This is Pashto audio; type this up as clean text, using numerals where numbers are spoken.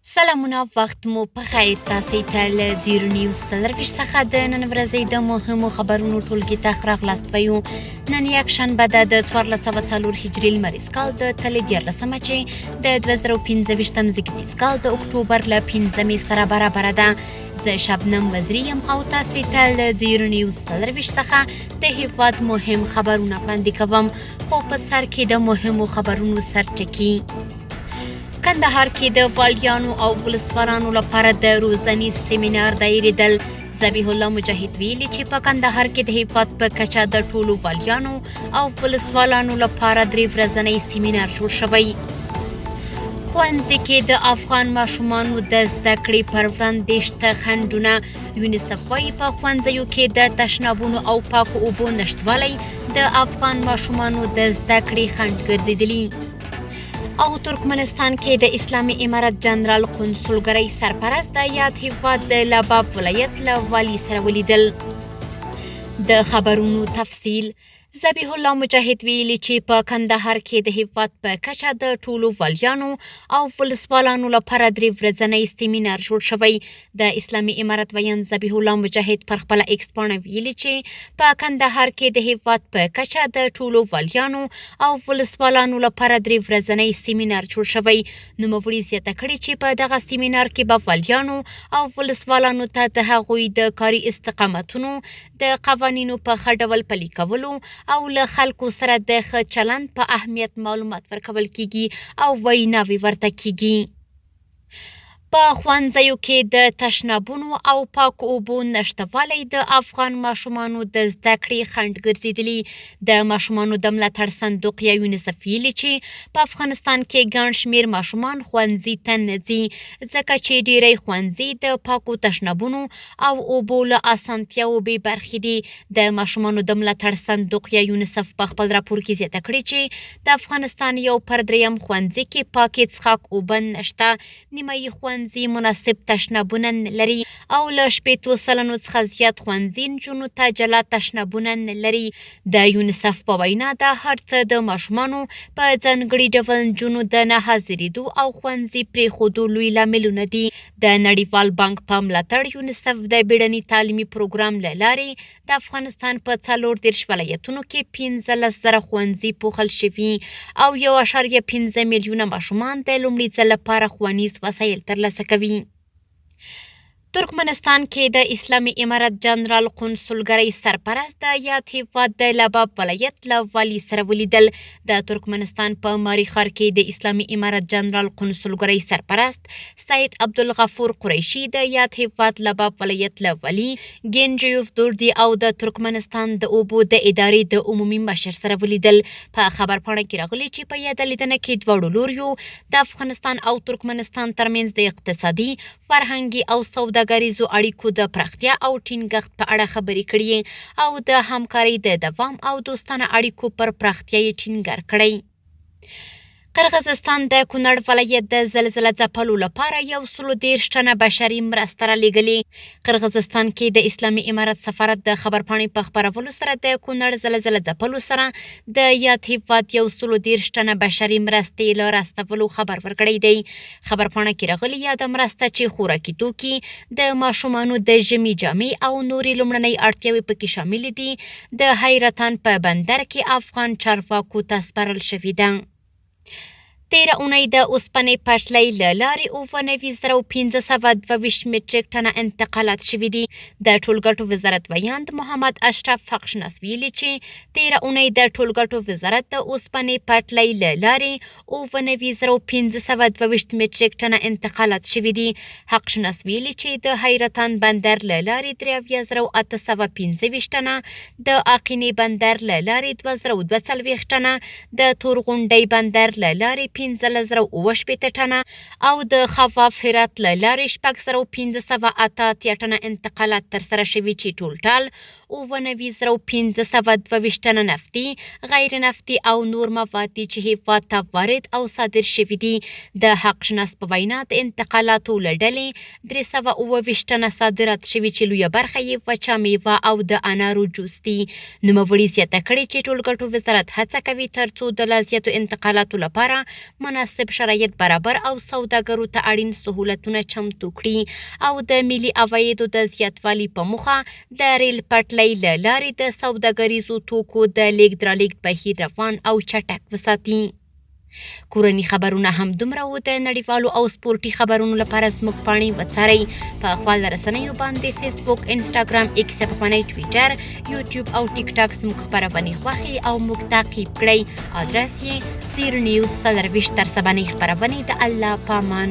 سلامونه، وخت مو په خیر. تاسې ته له زیرو نیوز څلرویشت څخه د نن ورځې د مهمو خبرونو ټولګي ته راغلاست ویو. نن یکشنبه ده د 1404 هجري لمریز کال د تلې 14مه چې د 2025 زیږدیز کال د اکتوبر له 5مې سره برابره ده. زه شبنم وزیری یم او تاسې ته له زیرو نیوز څلرویشت څخه د هیواد مهم خبرونه وړاندې کوم. خو په سر کې د مهمو خبرونو سرټکي. کندهار کې د والیانو او ولسوالانو لپاره د روزنیز سیمینار دایریدل. ذبیح الله مجاهد ویلي چې په کندهار کې د هیواد په کچه د ټولو والیانو او ولسوالانو لپاره 3 ورځنی سیمینار جوړ شوی. ښوونځي کې د افغان ماشومانو د زده کړې پر وړاندې شته خنډونه. یونیسف وایي په ښوونځیو کې د تشنابونو او پاکو اوبو نشتوالی د افغان ماشومانو د زده کړې خنډ ګرځېدلي. او ترکمنستان کې د اسلامي امارت جنرال قونسلګرۍ سرپرست د یاد هیواد د لباب ولایت له والي سره ولیدل. د خبرونو تفصیل. ذبیح الله مجاهد ویلي چې په کندهار کې د هیواد په کچه د ټولو والیانو او ولسوالانو لپاره 3 ورځنی سیمینار جوړ شوی. د اسلامي امارت ویاند ذبیح الله مجاهد پر خپله ایکس پاڼه ویلي چې په کندهار کې د هیواد په کچه د ټولو والیانو او ولسوالانو لپاره 3 ورځنی سیمینار جوړ شوی. نوموړي زیاته کړې چې په دغه سیمینار کې به والیانو او ولسوالانو ته د هغوی د کاري استقامتونو د قوانینو په ښه ډول پلي کولو او له خلکو سره د ښه چلند په اهمیت معلومات ورکول کیږي او ویناوې ورته کیږي. په ښوونځیو کې د تشنابونو او پاکو اوبو نشتوالی د افغان ماشومانو د زده کړې خنډ ګرځېدلي. د ماشومانو د ملاتړ صندوق یا یونیسف ویلي چې په افغانستان کې ګڼ شمېر ماشومان ښوونځي ته نه ځي ځکه چې ډیری ښوونځي د پاکو تشنابونو او اوبو له اسانتیاوو بې برخې دي. د ماشومانو د ملاتړ صندوق یا یونیسف په خپل راپور کې زیاته کړې چې د افغانستان یو پر 3 ښوونځي کې پاکې څښاک اوبه نشته. نیمه یې ښوونځي مناسب تشنابونه لري او له 80 سلنو څخه زیات ښوونځي نجونو ته جلا تشنابونه لري. د یونیسف په وینا دا هر څه د ماشومانو په ځانګړي ډول نجونو د نه حاضرېدو او ښوونځي پرېښودو لوی لاملونه دي. د نړیوال بانک په ملاتړ یونیسف د بیړني تعلیمي پروګرام له لارې د افغانستان په 34 ولایتونو کې 15,000 ښوونځي پوښل شوي او 1.5 میلیونه ماشومان د لومړي ځل لپاره ښوونیز وسایل ترلاسه کوي. ترکمنستان کې د اسلامي امارت جنرال قونسلګرۍ سرپرست د یاد هیواد د لباب ولایت له والي سره ولیدل. د ترکمنستان په ماری ښار کې د اسلامي امارت جنرال قونسلګرۍ سرپرست سید عبدالغفور قریشي د یاد هیواد لباب ولایت له والي ګینجیوف دوردي او د ترکمنستان د اوبو د ادارې د عمومي مشر سره ولیدل. په خبرپاڼه کې راغلي چې په یاده لیدنه کې دواړو لوریو د افغانستان او ترکمنستان ترمنځ د اقتصادي، فرهنګي او سوداګریزو اړیکو د پراختیا او ټینګښت په اړه خبرې کړي او د همکارۍ د دوام او دوستانه اړیکو پر پراختیا یې ټینګار کړی. قرغیزستان د کونړ ولایت د زلزله ځپلو لپاره 130 ټنه بشري مرسته رالیږلې. قرغیزستان کې د اسلامي امارت سفارت د خبرپاڼې په خپرولو سره د کونړ زلزله ځپلو سره د یاد هیواد 130 ټنه بشري مرستې له راستولو خبر ورکړی دی. خبرپاڼه کې راغلي یاده مرسته چې خوراکي توکي، د ماشومانو د ژمي جامې او نورې لومړنۍ اړتیاوې پکې شاملې دي، د حیرتان په بندر کې افغان چارواکو ته سپارل شوې ده. 13 اونۍ د اوسپنې پټلۍ له لارې 99,522 مټریک ټنه انتقالات شوي دي. د ټولګټو وزارت ویاند محمد اشرف حقشناس ویلي چې 13 اونۍ د ټولګټو وزارت د اوسپنې پټلۍ له لارې 99,522 مټریک ټنه انتقالات شوي دي. حقشناس ویلي چې د حیرتان بندر له لارې 3,825 ټنه، د اقینې بندر له لارې 2,042 ټنه، د تورغونډۍ بندر له لارې 15,028 ټنه او د خفاف هرات له لارې 6,588 ټنه انتقالات ترسره شوي چې ټول 99,522 ټنه نفتي، غیر نفتي او نور مواد دي چې هیواد ته وارد او صادر شوي دي. د حق شناس په وینا د انتقالاتو له ډلې 327 ټنه صادرات شوي چې لویه برخه یې وچه میوه او د انارو جوس دي. نوموړي زیاته کړې چې ټولګټو وزارت هڅه کوي ترڅو د لا زیاتو انتقالاتو لپاره مناسب شرایط برابر او سوداګرو ته اړین سهولتونه چمتو کړي او د ملي عوایدو د زیاتوالي په موخه د ریل پټلۍ له لارې د سوداګریزو توکو د لیږد رالېږد بهیر روان او چټک وساتي. کورني خبرونه هم دومره وو. د نړیوالو او سپورټي خبرونو لپاره زموږ پاڼې وڅارئ په خپل رسنیو باندې فیسبوک، انسټاګرام، ایکس یا پخوانی ټویټر، یوټیوب او ټیک ټاک زموږ خپرونې خوښې او موږ تعقیب کړئ. ادرس یې 0 نیوز 24 تر سبانۍ خپرونې. د الله په امان.